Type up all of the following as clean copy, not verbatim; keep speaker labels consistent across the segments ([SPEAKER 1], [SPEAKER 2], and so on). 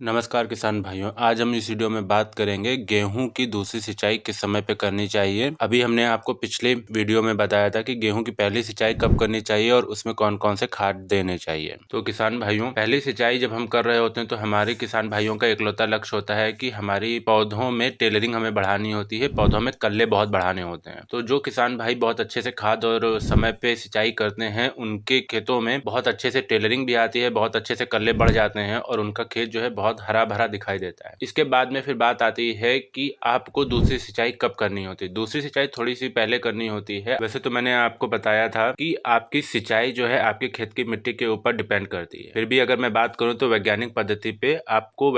[SPEAKER 1] नमस्कार किसान भाइयों, आज हम इस वीडियो में बात करेंगे गेहूं की दूसरी सिंचाई किस समय पे करनी चाहिए। अभी हमने आपको पिछले वीडियो में बताया था कि गेहूं की पहली सिंचाई कब करनी चाहिए और उसमें कौन कौन से खाद देने चाहिए। तो किसान भाइयों, पहली सिंचाई जब हम कर रहे होते हैं तो हमारे किसान भाइयों का इकलौता लक्ष्य होता है कि हमारी पौधों में टेलरिंग हमें बढ़ानी होती है, पौधों में कल्ले बहुत बढ़ाने होते हैं। तो जो किसान भाई बहुत अच्छे से खाद और समय पे सिंचाई करते हैं, उनके खेतों में बहुत अच्छे से टेलरिंग भी आती है, बहुत अच्छे से कल्ले बढ़ जाते हैं और उनका खेत जो है बहुत हरा भरा दिखाई देता है। इसके बाद में फिर बात आती है कि आपको दूसरी सिंचाई कब करनी होती है। दूसरी सिंचाई थोड़ी सी पहले करनी होती है। वैसे तो मैंने आपको बताया था कि आपकी सिंचाई जो है आपके खेत की मिट्टी के ऊपर डिपेंड करती है। फिर भी अगर मैं बात करूं तो वैज्ञानिक पद्धति पे आपको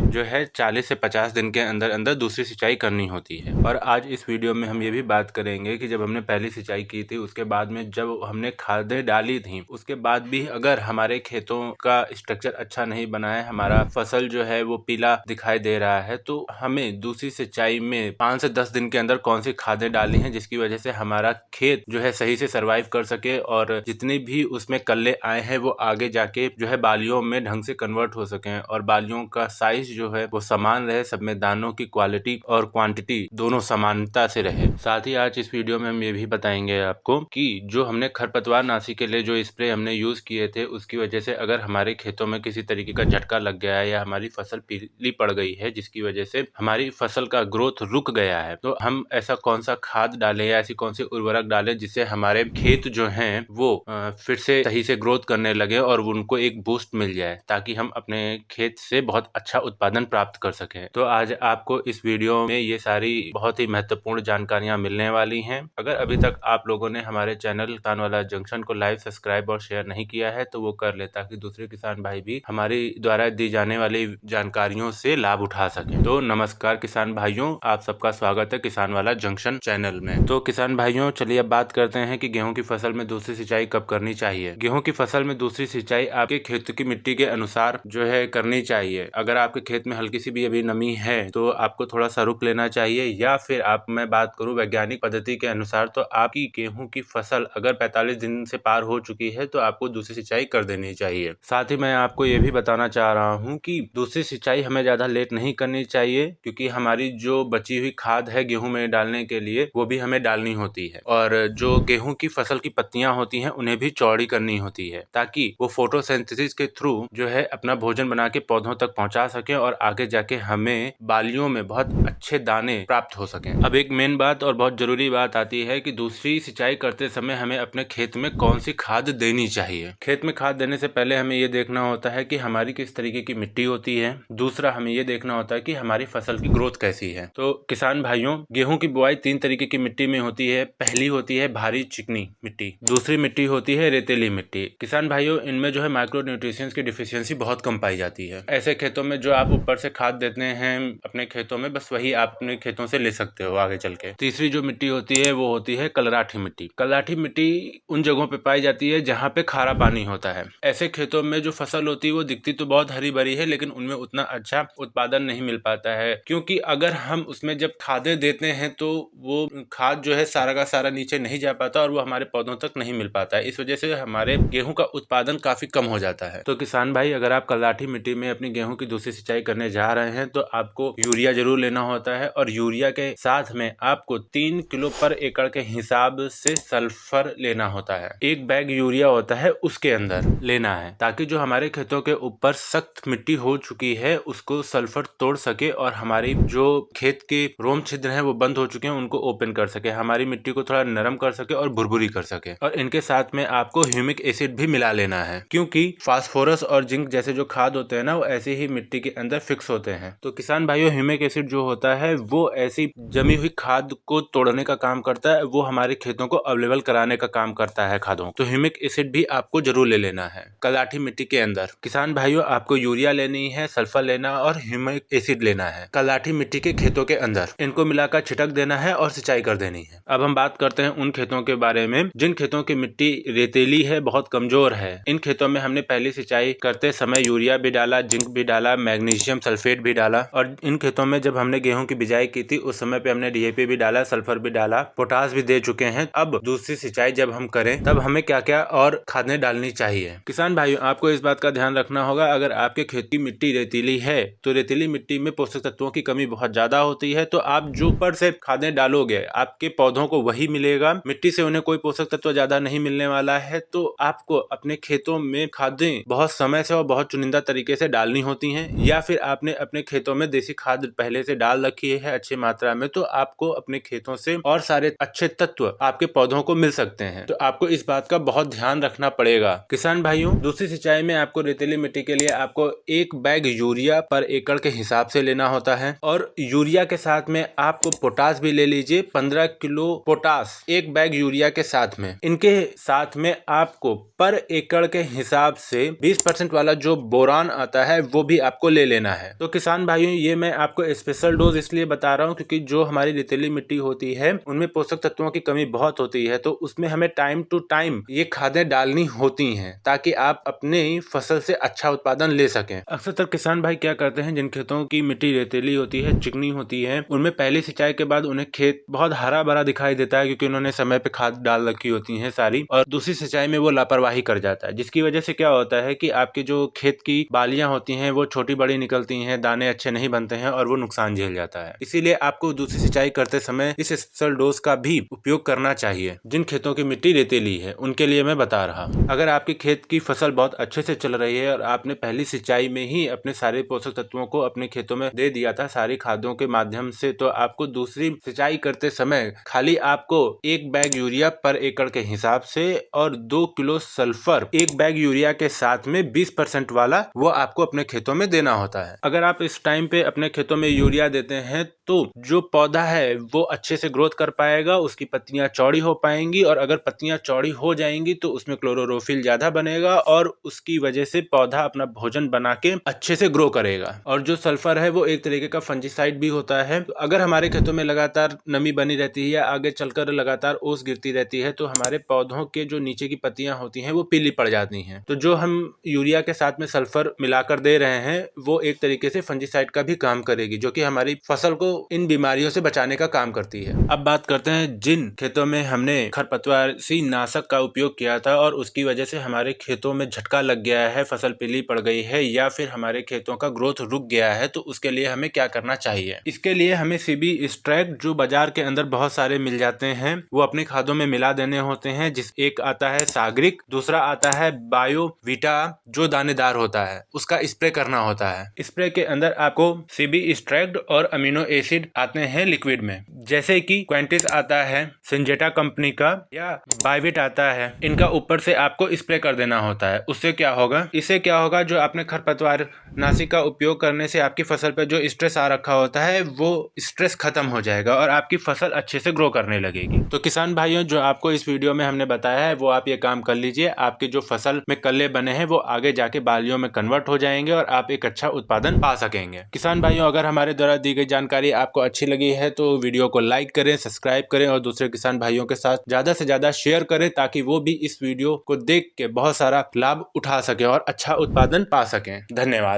[SPEAKER 1] जो है 40 से 50 दिन के अंदर अंदर दूसरी सिंचाई करनी होती है। और आज इस वीडियो में हम ये भी बात करेंगे कि जब हमने पहली सिंचाई की थी, उसके बाद में जब हमने खादें डाली थी, उसके बाद भी अगर हमारे खेतों का स्ट्रक्चर अच्छा नहीं बना है, हमारा फसल जो है वो पीला दिखाई दे रहा है, तो हमें दूसरी सिंचाई में 5 से 10 दिन के अंदर कौन सी खादें डालनी है जिसकी वजह से हमारा खेत जो है सही से सरवाइव कर सके और जितने भी उसमें कल्ले आए हैं वो आगे जाके जो है बालियों में ढंग से कन्वर्ट हो सके और बालियों का साइज जो है वो समान रहे, सब में दानों की क्वालिटी और क्वांटिटी दोनों समानता से रहे। साथ ही आज इस वीडियो में हम ये भी बताएंगे आपको कि जो हमने खरपतवार नाशी के लिए जो स्प्रे हमने यूज किए थे, उसकी वजह से अगर हमारे खेतों में किसी तरीके का झटका लग गया है या हमारी फसल पीली पड़ गई है जिसकी वजह से हमारी फसल का ग्रोथ रुक गया है, तो हम ऐसा कौन सा खाद डालें या ऐसी कौन सी उर्वरक डालें जिससे हमारे खेत जो हैं वो फिर से सही से ग्रोथ करने लगे और उनको एक बूस्ट मिल जाए ताकि हम अपने खेत से बहुत अच्छा उत्पादन प्राप्त कर सकें। तो आज आपको इस वीडियो में ये सारी बहुत ही महत्वपूर्ण जानकारियां मिलने वाली हैं। अगर अभी तक आप लोगों ने हमारे चैनल किसान वाला जंक्शन को लाइक, सब्सक्राइब और शेयर नहीं किया है तो वो कर ले ताकि दूसरे किसान भाई भी हमारी द्वारा दी जाने वाली जानकारियों से लाभ उठा सके। तो नमस्कार किसान भाइयों, आप सबका स्वागत है किसान वाला जंक्शन चैनल में। तो किसान भाइयों, चलिए अब बात करते हैं कि गेहूं की फसल में दूसरी सिंचाई कब करनी चाहिए। गेहूं की फसल में दूसरी सिंचाई आपके खेत की मिट्टी के अनुसार जो है करनी चाहिए। अगर आपके खेत में हल्की सी भी अभी नमी है तो आपको थोड़ा सा रुक लेना चाहिए, या फिर मैं बात करूं वैज्ञानिक पद्धति के अनुसार तो आपकी गेहूं की फसल अगर 45 दिन से पार हो चुकी है तो आपको दूसरी सिंचाई कर देनी चाहिए। साथ ही मैं आपको ये भी बताना चाह रहा हूं कि दूसरी सिंचाई हमें ज्यादा लेट नहीं करनी चाहिए, क्योंकि हमारी जो बची हुई खाद है गेहूं में डालने के लिए वो भी हमें डालनी होती है और जो गेहूं की फसल की पत्तियां होती हैं उन्हें भी चौड़ी करनी होती है ताकि वो फोटोसिंथेसिस के थ्रू जो है अपना भोजन बना के पौधों तक पहुंचा सके और आगे जाके हमें बालियों में बहुत अच्छे दाने प्राप्त हो सके। अब एक मेन बात और बहुत जरूरी बात आती है कि दूसरी सिंचाई करते समय हमें अपने खेत में कौन सी खाद देनी चाहिए। खेत में खाद देने से पहले हमें ये देखना होता है कि हमारी किस तरीके की मिट्टी होती है। दूसरा, हमें ये देखना होता है कि हमारी फसल की ग्रोथ कैसी है। तो किसान भाइयों, गेहूं की बुआई 3 तरीके की मिट्टी में होती है। पहली होती है भारी चिकनी मिट्टी, दूसरी मिट्टी होती है रेतीली मिट्टी। किसान भाइयों, इनमें जो है माइक्रो न्यूट्रिशंस की डिफिशियंसी बहुत कम पाई जाती है। ऐसे खेतों में जो आप ऊपर से खाद देते हैं अपने खेतों में, बस वही आप अपने खेतों से ले सकते हो आगे चल के। तीसरी जो मिट्टी होती है वो होती है कलराठी मिट्टी। कलराठी मिट्टी उन जगहों पे पाई जाती है जहाँ पे खारा पानी होता है। ऐसे खेतों में जो फसल होती है वो दिखती तो बहुत हरी भरी है, लेकिन उनमें उतना अच्छा उत्पादन नहीं मिल पाता है, क्योंकि अगर हम उसमें जब खादें देते हैं तो वो खाद जो है सारा का सारा नीचे नहीं जा पाता और वो हमारे पौधों तक नहीं मिल पाता है। इस वजह से हमारे गेहूं का उत्पादन काफी कम हो जाता है। तो किसान भाई, अगर आप कलराठी मिट्टी में अपनी गेहूं की दूसरी सिंचाई करने जा रहे हैं तो आपको यूरिया जरूर लेना होता है और यूरिया के साथ में आपको 3 किलो पर एकड़ के हिसाब से सल्फर लेना होता है। एक बैग यूरिया होता है उसके अंदर लेना है ताकि जो हमारे खेतों के ऊपर सख्त मिट्टी हो चुकी है उसको सल्फर तोड़ सके और हमारी जो खेत के रोम छिद्र हैं वो बंद हो चुके हैं उनको ओपन कर सके, हमारी मिट्टी को थोड़ा नरम कर सके और भुरभुरी कर सके। और इनके साथ में आपको ह्यूमिक एसिड भी मिला लेना है, क्योंकि फास्फोरस और जिंक जैसे जो खाद होते हैं ना वो ऐसे ही मिट्टी के अंदर फिक्स होते हैं। तो किसान भाइयों, ह्यूमिक एसिड जो होता है वो ऐसी जमी हुई खाद को तोड़ने का काम करता है, वो हमारे खेतों को अवेलेबल कराने का काम करता है खादों। तो ह्यूमिक एसिड भी आपको जरूर ले लेना है कलराठी मिट्टी के अंदर। किसान भाइयों, आपको यूरिया लेनी है, सल्फर लेना और ह्यूमिक एसिड लेना है कलराठी मिट्टी के खेतों के अंदर। इनको मिलाकर छिटक देना है और सिंचाई कर देनी है। अब हम बात करते हैं उन खेतों के बारे में जिन खेतों की मिट्टी रेतीली है, बहुत कमजोर है। इन खेतों में हमने पहली सिंचाई करते समय यूरिया भी डाला, जिंक भी डाला, मैग्नीशियम सल्फेट भी डाला और इन खेतों में जब हमने गेहूं की बिजाई की थी उस समय पे हमने डीएपी भी डाला, सल्फर भी डाला, पोटास भी दे चुके हैं। अब दूसरी सिंचाई जब हम करें तब हमें क्या क्या और खादें डालनी चाहिए। किसान भाइयों, आपको इस बात का ध्यान रखना होगा, अगर अगर आपके खेत की मिट्टी रेतीली है तो रेतीली मिट्टी में पोषक तत्वों की कमी बहुत ज्यादा होती है, तो आप जो ऊपर से खादें डालोगे आपके पौधों को वही मिलेगा, मिट्टी से उन्हें कोई पोषक तत्व ज्यादा नहीं मिलने वाला है। तो आपको अपने खेतों में खादें बहुत समय से और बहुत चुनिंदा तरीके से डालनी होती हैं, या फिर आपने अपने खेतों में देसी खाद पहले से डाल रखी है अच्छी मात्रा में, तो आपको अपने खेतों से और सारे अच्छे तत्व आपके पौधों को मिल सकते हैं। तो आपको इस बात का बहुत ध्यान रखना पड़ेगा। किसान भाइयों, दूसरी सिंचाई में आपको रेतीली मिट्टी के लिए आपको 1 बैग यूरिया पर एकड़ के हिसाब से लेना होता है, और यूरिया के साथ में आपको पोटास भी ले लीजिए। 15 किलो पोटास 1 बैग यूरिया के साथ में। इनके साथ में आपको पर एकड़ के हिसाब से 20% वाला जो बोरान आता है वो भी आपको ले लेना है। तो किसान भाइयों, ये मैं आपको स्पेशल डोज इसलिए बता रहा हूँ क्योंकि जो हमारी रेतीली मिट्टी होती है उनमें पोषक तत्वों की कमी बहुत होती है, तो उसमें हमें टाइम टू टाइम ये खादें डालनी होती हैं ताकि आप अपने फसल से अच्छा उत्पादन ले सकें। अक्सर किसान भाई क्या करते हैं, जिन खेतों की मिट्टी रेतीली होती है, चिकनी होती है, उनमें पहली सिंचाई के बाद उन्हें खेत बहुत हरा भरा दिखाई देता है क्योंकि उन्होंने समय पे खाद डाल रखी होती है सारी, और दूसरी सिंचाई में वो लापरवाही कर जाता है, जिसकी वजह से क्या होता है कि आपकी जो खेत की बालियां होती हैं वो छोटी बड़ी निकलती हैं, दाने अच्छे नहीं बनते हैं और वो नुकसान झेल जाता है। इसीलिए आपको दूसरी सिंचाई करते समय इस स्पेशल डोज का भी उपयोग करना चाहिए। जिन खेतों की मिट्टी रेतीली है उनके लिए मैं बता रहा हूँ। अगर आपके खेत की फसल बहुत अच्छे से चल रही है और आपने पहली सिंचाई में ही अपने सारे पोषक तत्वों को अपने खेतों में दे दिया था सारी खादों के माध्यम से, तो आपको दूसरी सिंचाई करते समय खाली आपको 1 बैग यूरिया पर एकड़ के हिसाब से और 2 किलो सल्फर 1 बैग यूरिया के साथ में 20% वाला वो आपको अपने खेतों में देना होता है। अगर आप इस टाइम पे अपने खेतों में यूरिया देते हैं तो जो पौधा है वो अच्छे से ग्रोथ कर पाएगा, उसकी पत्तियां चौड़ी हो पाएंगी, और अगर पत्तियां चौड़ी हो जाएंगी तो उसमें क्लोरोफिल ज्यादा बनेगा और उसकी वजह से पौधा अपना भोजन बना के अच्छे से ग्रो करेगा। और जो सल्फर है वो एक तरीके का फंजीसाइड भी होता है। तो अगर हमारे खेतों में लगातार नमी बनी रहती है या आगे चलकर लगातार ओस गिरती रहती है तो हमारे पौधों के जो नीचे की पत्तियां होती हैं वो पीली पड़ जाती हैं। तो जो हम यूरिया के साथ में सल्फर मिलाकर दे रहे हैं वो एक तरीके से फंजीसाइड का भी काम करेगी, जो कि हमारी फसल को इन बीमारियों से बचाने का काम करती है। अब बात करते हैं जिन खेतों में हमने खरपतवारसी नाशक का उपयोग किया था और उसकी वजह से हमारे खेतों में झटका लग गया है, फसल पीली पड़ गई है या फिर हमारे खेतों का ग्रोथ रुक गया है, तो उसके लिए हमें क्या करना चाहिए। इसके लिए हमें सीबी एक्सट्रैक्ट जो बाजार के अंदर बहुत सारे मिल जाते हैं वो अपनी खादों में मिला देने होते हैं। जिस एक आता है सागरिक, दूसरा आता है बायोवीटा जो दानेदार होता है, उसका स्प्रे करना होता है। स्प्रे के अंदर आपको सीबी एक्सट्रैक्ट और अमीनो एसिड आते हैं लिक्विड में, जैसे कि क्वेंटिस आता है सिंजेटा कंपनी का या बायोविट आता है, इनका ऊपर से आपको स्प्रे कर देना होता है। उससे क्या होगा, इससे क्या होगा, जो आपने खरपतवार नाशी का उपयोग करने से आपकी फसल पर जो स्ट्रेस आ रखा होता है वो स्ट्रेस खत्म हो जाएगा और आपकी फसल अच्छे से ग्रो करने लगेगी। तो किसान भाइयों, जो आपको इस वीडियो में हमने बताया है वो आप ये काम कर लीजिए। आपके जो फसल में कल्ले बने हैं वो आगे जाके बालियों में कन्वर्ट हो जाएंगे और आप एक अच्छा उत्पादन पा सकेंगे। किसान भाइयों, अगर हमारे द्वारा दी गई जानकारी आपको अच्छी लगी है तो वीडियो को लाइक करें, सब्सक्राइब करें और दूसरे किसान भाइयों के साथ ज्यादा से ज्यादा शेयर करें ताकि वो भी इस वीडियो को देख के बहुत सारा लाभ उठा सके और अच्छा उत्पादन पा सकें। धन्यवाद।